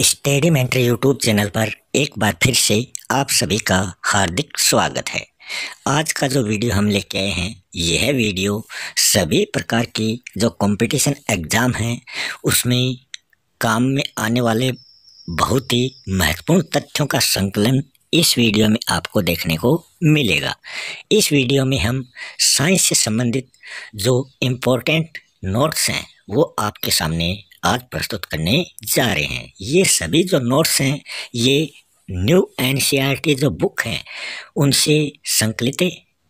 स्टेडीमेंट्री YouTube channel पर एक बार फिर से आप सभी का हार्दिक स्वागत है। आज का जो वीडियो हम लेके आए हैं, यह वीडियो सभी प्रकार की जो कंपटीशन एग्ज़ाम हैं उसमें काम में आने वाले बहुत ही महत्वपूर्ण तथ्यों का संकलन इस वीडियो में आपको देखने को मिलेगा। इस वीडियो में हम साइंस से संबंधित जो इम्पोर्टेंट नोट्स हैं वो आपके सामने आज प्रस्तुत करने जा रहे हैं। ये सभी जो नोट्स हैं ये न्यू एनसीईआरटी जो बुक हैं उनसे संकलित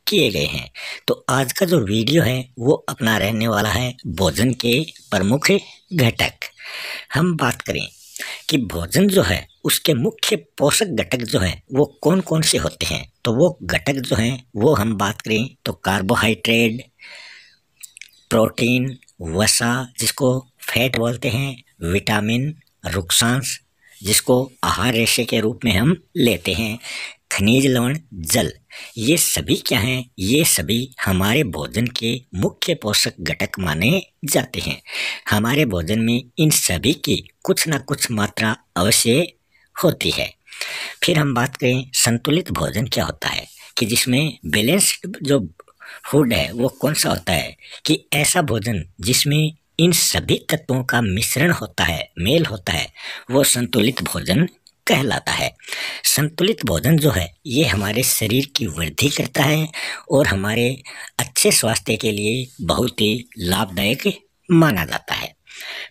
किए गए हैं। तो आज का जो वीडियो है वो अपना रहने वाला है भोजन के प्रमुख घटक। हम बात करें कि भोजन जो है उसके मुख्य पोषक घटक जो हैं वो कौन कौन से होते हैं, तो वो घटक जो हैं वो हम बात करें तो कार्बोहाइड्रेट, प्रोटीन, वसा जिसको फैट बोलते हैं, विटामिन, रुक्षांश जिसको आहार रेशे के रूप में हम लेते हैं, खनिज लवण, जल, ये सभी क्या हैं? ये सभी हमारे भोजन के मुख्य पोषक घटक माने जाते हैं। हमारे भोजन में इन सभी की कुछ ना कुछ मात्रा अवश्य होती है। फिर हम बात करें संतुलित भोजन क्या होता है, कि जिसमें बैलेंस्ड जो फूड है वो कौन सा होता है, कि ऐसा भोजन जिसमें इन सभी तत्वों का मिश्रण होता है, मेल होता है, वो संतुलित भोजन कहलाता है। संतुलित भोजन जो है ये हमारे शरीर की वृद्धि करता है और हमारे अच्छे स्वास्थ्य के लिए बहुत ही लाभदायक माना जाता है।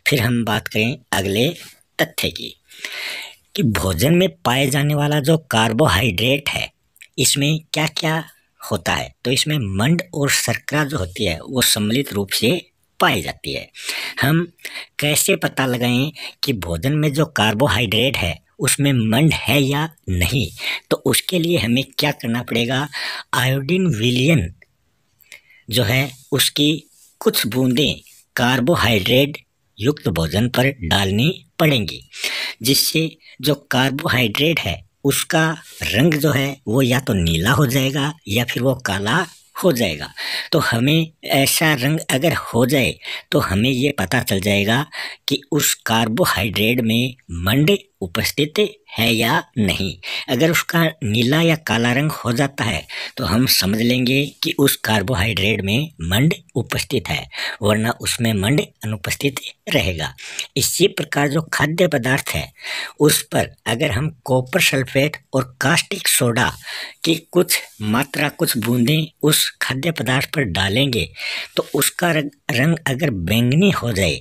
फिर हम बात करें अगले तथ्य की, कि भोजन में पाए जाने वाला जो कार्बोहाइड्रेट है इसमें क्या क्या होता है, तो इसमें मंड और शर्करा जो होती है वो सम्मिलित रूप से पाई जाती है। हम कैसे पता लगाएं कि भोजन में जो कार्बोहाइड्रेट है उसमें मंड है या नहीं, तो उसके लिए हमें क्या करना पड़ेगा, आयोडीन विलयन जो है उसकी कुछ बूंदें कार्बोहाइड्रेट युक्त भोजन पर डालनी पड़ेंगी, जिससे जो कार्बोहाइड्रेट है उसका रंग जो है वो या तो नीला हो जाएगा या फिर वो काला हो जाएगा। तो हमें ऐसा रंग अगर हो जाए तो हमें ये पता चल जाएगा कि उस कार्बोहाइड्रेट में मंड उपस्थित है या नहीं। अगर उसका नीला या काला रंग हो जाता है तो हम समझ लेंगे कि उस कार्बोहाइड्रेट में मंड उपस्थित है, वरना उसमें मंड अनुपस्थित रहेगा। इसी प्रकार जो खाद्य पदार्थ है उस पर अगर हम कॉपर सल्फेट और कास्टिक सोडा की कुछ मात्रा, कुछ बूंदें उस खाद्य पदार्थ पर डालेंगे तो उसका रंग अगर बैंगनी हो जाए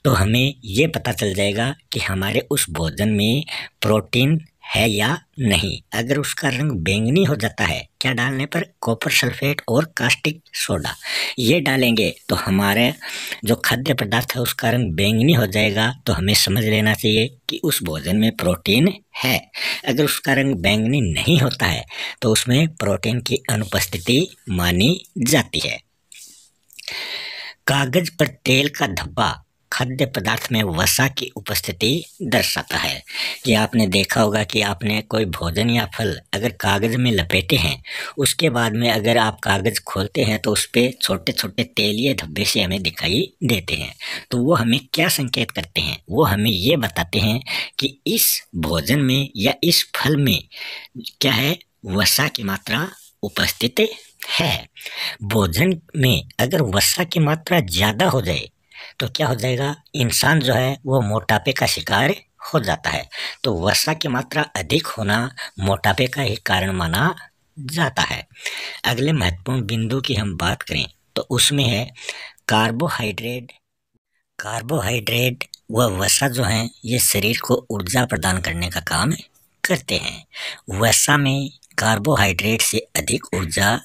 तो हमें ये पता चल जाएगा कि हमारे उस भोजन में प्रोटीन है या नहीं। अगर उसका रंग बैंगनी हो जाता है, क्या डालने पर, कॉपर सल्फेट और कास्टिक सोडा ये डालेंगे तो हमारे जो खाद्य पदार्थ है उसका रंग बैंगनी हो जाएगा, तो हमें समझ लेना चाहिए कि उस भोजन में प्रोटीन है। अगर उसका रंग बैंगनी नहीं होता है तो उसमें प्रोटीन की अनुपस्थिति मानी जाती है। कागज पर तेल का धब्बा खाद्य पदार्थ में वसा की उपस्थिति दर्शाता है। कि आपने देखा होगा कि आपने कोई भोजन या फल अगर कागज में लपेटे हैं, उसके बाद में अगर आप कागज खोलते हैं तो उस पर छोटे छोटे तेलीय धब्बे से हमें दिखाई देते हैं। तो वो हमें क्या संकेत करते हैं, वो हमें ये बताते हैं कि इस भोजन में या इस फल में क्या है, वसा की मात्रा उपस्थित है। भोजन में अगर वसा की मात्रा ज़्यादा हो जाए तो क्या हो जाएगा, इंसान जो है वो मोटापे का शिकार हो जाता है। तो वसा की मात्रा अधिक होना मोटापे का ही कारण माना जाता है। अगले महत्वपूर्ण बिंदु की हम बात करें तो उसमें है कार्बोहाइड्रेट। कार्बोहाइड्रेट व वसा जो हैं ये शरीर को ऊर्जा प्रदान करने का काम करते हैं। वसा में कार्बोहाइड्रेट से अधिक ऊर्जा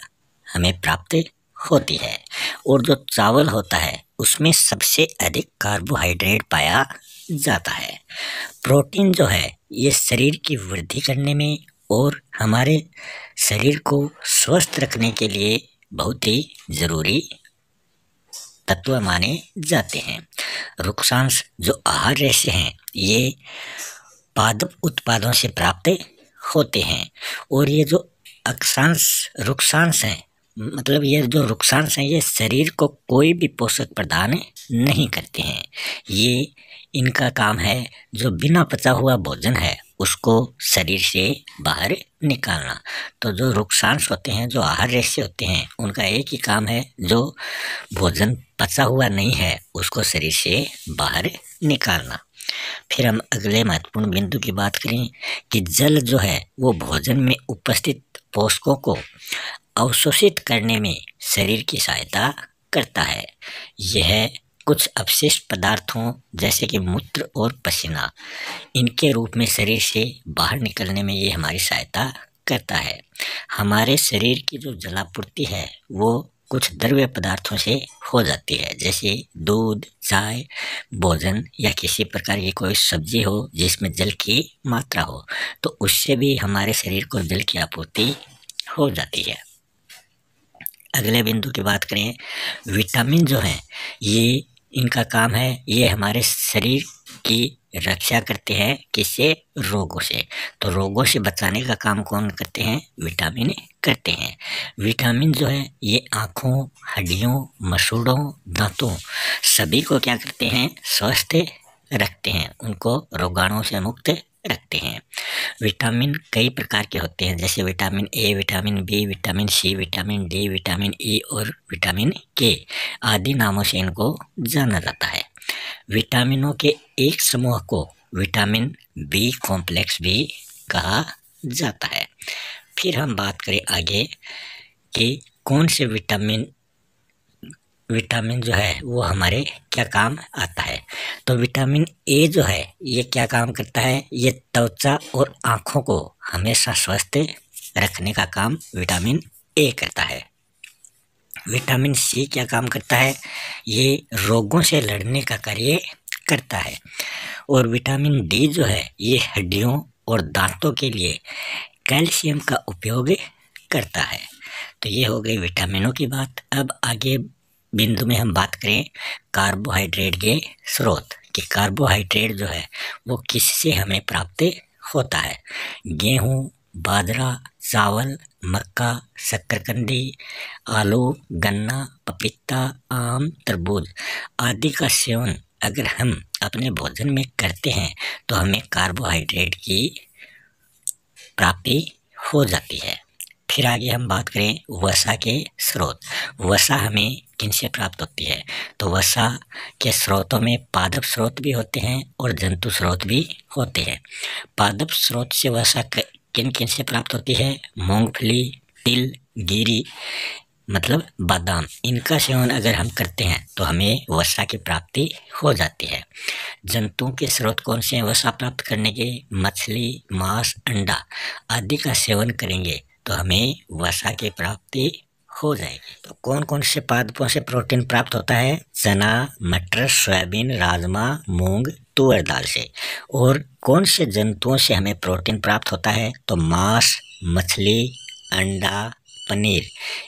हमें प्राप्त होती है, और जो चावल होता है उसमें सबसे अधिक कार्बोहाइड्रेट पाया जाता है। प्रोटीन जो है ये शरीर की वृद्धि करने में और हमारे शरीर को स्वस्थ रखने के लिए बहुत ही जरूरी तत्व माने जाते हैं। रुक्षांश जो आहार रेशे हैं ये पादप उत्पादों से प्राप्त होते हैं, और ये जो अक्षांश रुक्षांश हैं मतलब ये जो रुक्सांस हैं ये शरीर को कोई भी पोषक प्रदान नहीं करते हैं। ये इनका काम है जो बिना पचा हुआ भोजन है उसको शरीर से बाहर निकालना। तो जो रुक्सांस होते हैं, जो आहार रेशे होते हैं, उनका एक ही काम है, जो भोजन पचा हुआ नहीं है उसको शरीर से बाहर निकालना। फिर हम अगले महत्वपूर्ण बिंदु की बात करें कि जल जो है वो भोजन में उपस्थित पोषकों को अवशोषित करने में शरीर की सहायता करता है। यह कुछ अपशिष्ट पदार्थों जैसे कि मूत्र और पसीना इनके रूप में शरीर से बाहर निकलने में ये हमारी सहायता करता है। हमारे शरीर की जो जलापूर्ति है वो कुछ द्रव्य पदार्थों से हो जाती है, जैसे दूध, चाय, भोजन या किसी प्रकार की कोई सब्जी हो जिसमें जल की मात्रा हो, तो उससे भी हमारे शरीर को जल की आपूर्ति हो जाती है। अगले बिंदु की बात करें, विटामिन जो हैं ये इनका काम है, ये हमारे शरीर की रक्षा करते हैं, किससे? रोगों से। तो रोगों से बचाने का काम कौन करते हैं? विटामिन करते हैं। विटामिन जो है ये आँखों, हड्डियों, मसूड़ों, दांतों सभी को क्या करते हैं? स्वस्थ रखते हैं, उनको रोगाणुओं से मुक्त रखते हैं। विटामिन कई प्रकार के होते हैं, जैसे vitamin A, vitamin B, vitamin C, vitamin D, vitamin E और विटामिन के आदि नामों से इनको जाना जाता है। विटामिनों के एक समूह को विटामिन बी कॉम्प्लेक्स भी कहा जाता है। फिर हम बात करें आगे कि कौन से विटामिन जो है वो हमारे क्या काम आता है। तो विटामिन ए जो है ये क्या काम करता है? ये त्वचा और आँखों को हमेशा स्वस्थ रखने का काम विटामिन ए करता है। विटामिन सी क्या काम करता है? ये रोगों से लड़ने का कार्य करता है। और विटामिन डी जो है ये हड्डियों और दांतों के लिए कैल्शियम का उपयोग करता है। तो ये हो गई विटामिनों की बात। अब आगे बिंदु में हम बात करें कार्बोहाइड्रेट के स्रोत, कि कार्बोहाइड्रेट जो है वो किससे हमें प्राप्त होता है। गेहूँ, बाजरा, चावल, मक्का, शक्करकंदी, आलू, गन्ना, पपीता, आम, तरबूज आदि का सेवन अगर हम अपने भोजन में करते हैं तो हमें कार्बोहाइड्रेट की प्राप्ति हो जाती है। फिर आगे हम बात करें वसा के स्रोत। वसा हमें किनसे प्राप्त होती है? तो वसा के स्रोतों में पादप स्रोत भी होते हैं और जंतु स्रोत भी होते हैं। पादप स्रोत से वसा किन किन से प्राप्त होती है? मूंगफली, तिल, गिरी मतलब बादाम, इनका सेवन अगर हम करते हैं तो हमें वसा की प्राप्ति हो जाती है। जंतुओं के स्रोत कौन से हैं वसा प्राप्त करने के? मछली, मांस, अंडा आदि का सेवन करेंगे तो हमें वसा की प्राप्ति हो जाएगी। तो कौन कौन से पादपों से प्रोटीन प्राप्त होता है? चना, मटर, सोयाबीन, राजमा, मूंग, तुअर दाल से। और कौन से जंतुओं से हमें प्रोटीन प्राप्त होता है? तो मांस, मछली, अंडा, पनीर,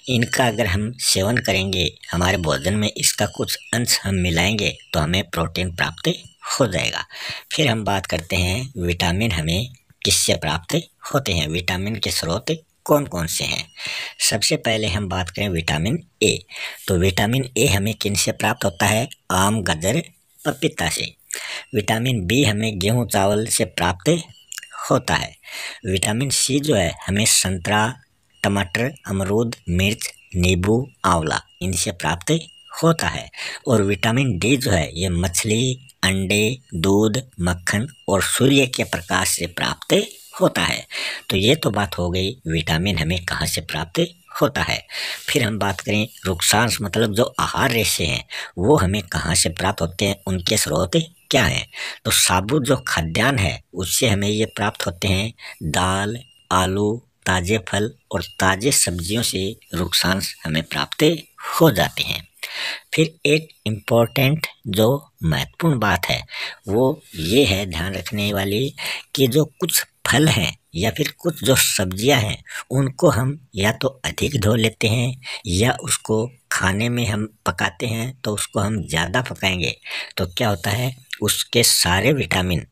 इनका अगर हम सेवन करेंगे, हमारे भोजन में इसका कुछ अंश हम मिलाएंगे तो हमें प्रोटीन प्राप्त हो जाएगा। फिर हम बात करते हैं विटामिन हमें किससे प्राप्त होते हैं, विटामिन के स्रोत कौन कौन से हैं। सबसे पहले हम बात करें विटामिन ए। तो विटामिन ए हमें किन से प्राप्त होता है? आम, गाजर, पपीता से। विटामिन बी हमें गेहूँ, चावल से प्राप्त होता है। विटामिन सी जो है हमें संतरा, टमाटर, अमरूद, मिर्च, नींबू, आंवला इनसे प्राप्त होता है। और विटामिन डी जो है ये मछली, अंडे, दूध, मक्खन और सूर्य के प्रकाश से प्राप्त होता है। तो ये तो बात हो गई विटामिन हमें कहाँ से प्राप्त होता है। फिर हम बात करें रुक्सांश मतलब जो आहार रेशे हैं वो हमें कहाँ से प्राप्त होते हैं, उनके स्रोत क्या हैं। तो साबुत जो खाद्यान्न है उससे हमें ये प्राप्त होते हैं। दाल, आलू, ताजे फल और ताजे सब्जियों से रुक्सांश हमें प्राप्त हो जाते हैं। फिर एक इम्पोर्टेंट जो महत्वपूर्ण बात है वो ये है ध्यान रखने वाली कि जो कुछ फल हैं या फिर कुछ जो सब्जियां हैं उनको हम या तो अधिक धो लेते हैं या उसको खाने में हम पकाते हैं तो उसको हम ज़्यादा पकाएंगे तो क्या होता है उसके सारे विटामिन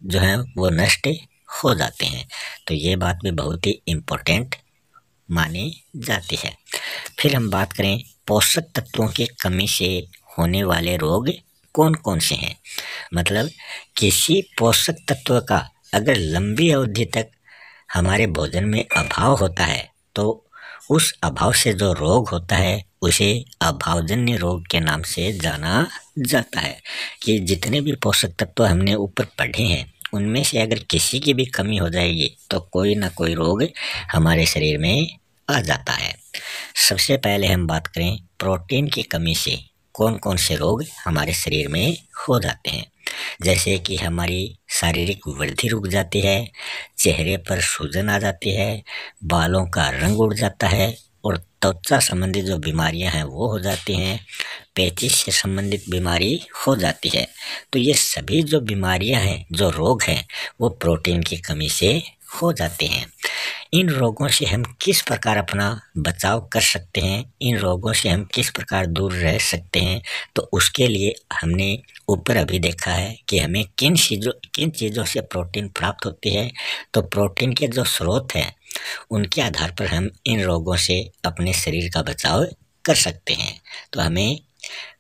जो हैं वो नष्ट हो जाते हैं। तो ये बात भी बहुत ही इम्पोर्टेंट मानी जाती है। फिर हम बात करें पोषक तत्वों की कमी से होने वाले रोग कौन कौन से हैं। मतलब किसी पोषक तत्व का अगर लंबी अवधि तक हमारे भोजन में अभाव होता है तो उस अभाव से जो रोग होता है उसे अभावजन्य रोग के नाम से जाना जाता है। कि जितने भी पोषक तत्व हमने ऊपर पढ़े हैं उनमें से अगर किसी की भी कमी हो जाएगी तो कोई ना कोई रोग हमारे शरीर में आ जाता है। सबसे पहले हम बात करें प्रोटीन की कमी से कौन कौन से रोग हमारे शरीर में हो जाते हैं। जैसे कि हमारी शारीरिक वृद्धि रुक जाती है, चेहरे पर सूजन आ जाती है, बालों का रंग उड़ जाता है और त्वचा संबंधी जो बीमारियां हैं वो हो जाती हैं, पेचिश से संबंधित बीमारी हो जाती है। तो ये सभी जो बीमारियां हैं, जो रोग हैं, वो प्रोटीन की कमी से हो जाते हैं। इन रोगों से हम किस प्रकार अपना बचाव कर सकते हैं, इन रोगों से हम किस प्रकार दूर रह सकते हैं, तो उसके लिए हमने ऊपर अभी देखा है कि हमें किन चीज़ों से प्रोटीन प्राप्त होती है। तो प्रोटीन के जो स्रोत हैं उनके आधार पर हम इन रोगों से अपने शरीर का बचाव कर सकते हैं। तो हमें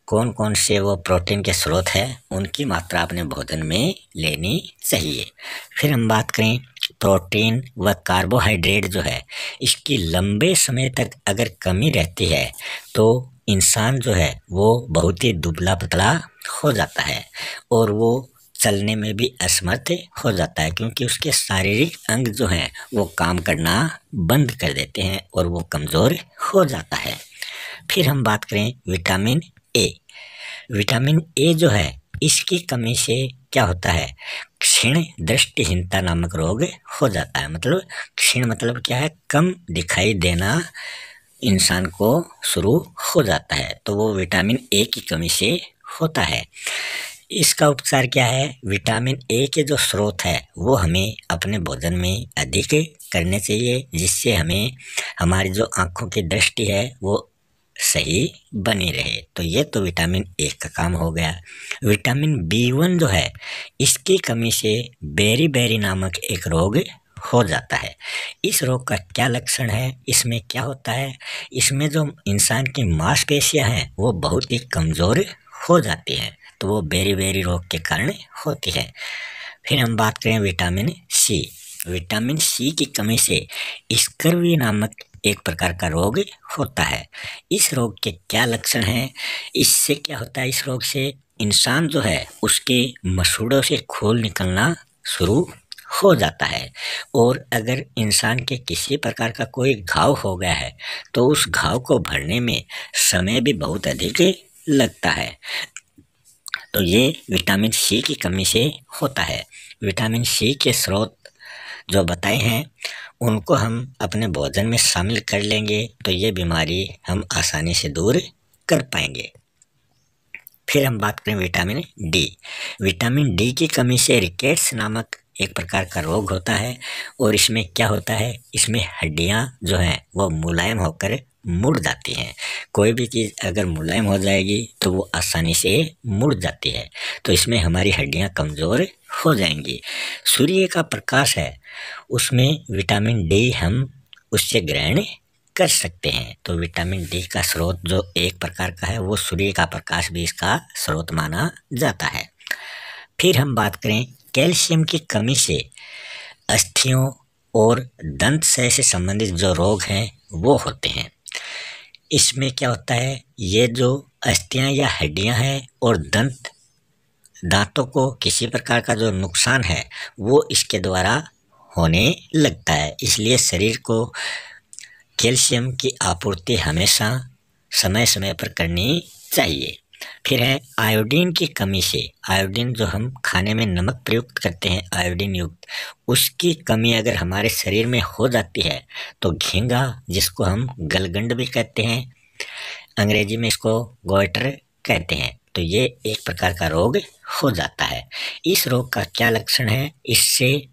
कौन कौन से वो प्रोटीन के स्रोत हैं उनकी मात्रा अपने भोजन में लेनी चाहिए। फिर हम बात करें प्रोटीन व कार्बोहाइड्रेट जो है इसकी लंबे समय तक अगर कमी रहती है तो इंसान जो है वो बहुत ही दुबला पतला हो जाता है और वो चलने में भी असमर्थ हो जाता है, क्योंकि उसके शारीरिक अंग जो हैं वो काम करना बंद कर देते हैं और वो कमज़ोर हो जाता है। फिर हम बात करें विटामिन ए। विटामिन ए जो है इसकी कमी से क्या होता है, क्षीण दृष्टिहीनता नामक रोग हो जाता है। मतलब क्षीण मतलब क्या है, कम दिखाई देना इंसान को शुरू हो जाता है, तो वो विटामिन ए की कमी से होता है। इसका उपचार क्या है, विटामिन ए के जो स्रोत है वो हमें अपने भोजन में अधिक करने चाहिए, जिससे हमें हमारी जो आँखों की दृष्टि है वो सही बनी रहे। तो ये तो विटामिन ए का काम हो गया। विटामिन बी1 जो है इसकी कमी से बेरी नामक एक रोग हो जाता है। इस रोग का क्या लक्षण है, इसमें क्या होता है, इसमें जो इंसान की मांसपेशियां हैं वो बहुत ही कमज़ोर हो जाती हैं, तो वो बेरी रोग के कारण होती है। फिर हम बात करें विटामिन सी। विटामिन सी की कमी से स्कर्वी नामक एक प्रकार का रोग होता है। इस रोग के क्या लक्षण हैं, इससे क्या होता है, इस रोग से इंसान जो है उसके मसूड़ों से खून निकलना शुरू हो जाता है और अगर इंसान के किसी प्रकार का कोई घाव हो गया है तो उस घाव को भरने में समय भी बहुत अधिक लगता है। तो ये विटामिन सी की कमी से होता है। विटामिन सी के स्रोत जो बताए हैं उनको हम अपने भोजन में शामिल कर लेंगे तो ये बीमारी हम आसानी से दूर कर पाएंगे। फिर हम बात करें विटामिन डी। विटामिन डी की कमी से रिकेट्स नामक एक प्रकार का रोग होता है और इसमें क्या होता है, इसमें हड्डियां जो हैं वो मुलायम होकर मुड़ जाती हैं। कोई भी चीज़ अगर मुलायम हो जाएगी तो वो आसानी से मुड़ जाती है, तो इसमें हमारी हड्डियां कमज़ोर हो जाएंगी। सूर्य का प्रकाश है उसमें विटामिन डी हम उससे ग्रहण कर सकते हैं। तो विटामिन डी का स्रोत जो एक प्रकार का है वो सूर्य का प्रकाश भी इसका स्रोत माना जाता है। फिर हम बात करें कैल्शियम की कमी से अस्थियों और दंत से संबंधित जो रोग हैं वो होते हैं। इसमें क्या होता है, ये जो अस्थियां या हड्डियां हैं और दांतों को किसी प्रकार का जो नुकसान है वो इसके द्वारा होने लगता है, इसलिए शरीर को कैल्शियम की आपूर्ति हमेशा समय समय पर करनी चाहिए। फिर है आयोडीन की कमी से, आयोडीन जो हम खाने में नमक प्रयुक्त करते हैं आयोडीन युक्त, उसकी कमी अगर हमारे शरीर में हो जाती है तो घींगा, जिसको हम गलगंड भी कहते हैं, अंग्रेजी में इसको गोइटर कहते हैं, तो ये एक प्रकार का रोग हो जाता है। इस रोग का क्या लक्षण है, इससे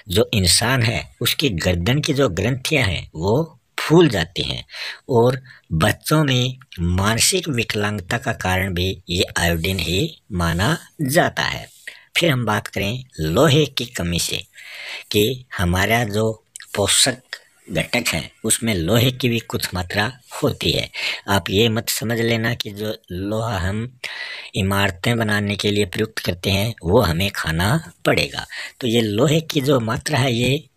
जो इंसान है उसकी गर्दन की जो ग्रंथियां हैं वो फूल जाती हैं और बच्चों में मानसिक विकलांगता का कारण भी ये आयोडीन ही माना जाता है। फिर हम बात करें लोहे की कमी से कि हमारा जो पोषक घटक है उसमें लोहे की भी कुछ मात्रा होती है। आप ये मत समझ लेना कि जो लोहा हम इमारतें बनाने के लिए प्रयुक्त करते हैं वो हमें खाना पड़ेगा। तो ये लोहे की जो मात्रा है ये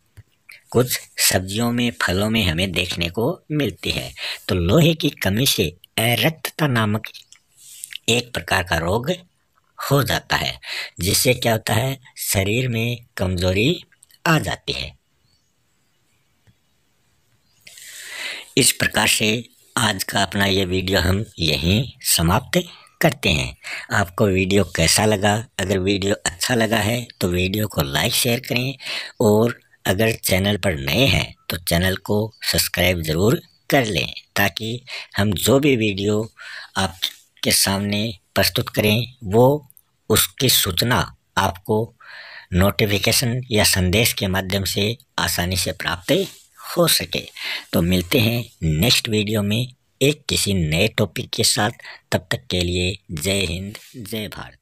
कुछ सब्जियों में, फलों में हमें देखने को मिलती है। तो लोहे की कमी से अरक्तता नामक एक प्रकार का रोग हो जाता है, जिससे क्या होता है, शरीर में कमजोरी आ जाती है। इस प्रकार से आज का अपना ये वीडियो हम यहीं समाप्त करते हैं। आपको वीडियो कैसा लगा? अगर वीडियो अच्छा लगा है तो वीडियो को लाइक शेयर करें, और अगर चैनल पर नए हैं तो चैनल को सब्सक्राइब ज़रूर कर लें, ताकि हम जो भी वीडियो आपके सामने प्रस्तुत करें वो उसकी सूचना आपको नोटिफिकेशन या संदेश के माध्यम से आसानी से प्राप्त हो सके। तो मिलते हैं नेक्स्ट वीडियो में एक किसी नए टॉपिक के साथ। तब तक के लिए जय हिंद, जय भारत।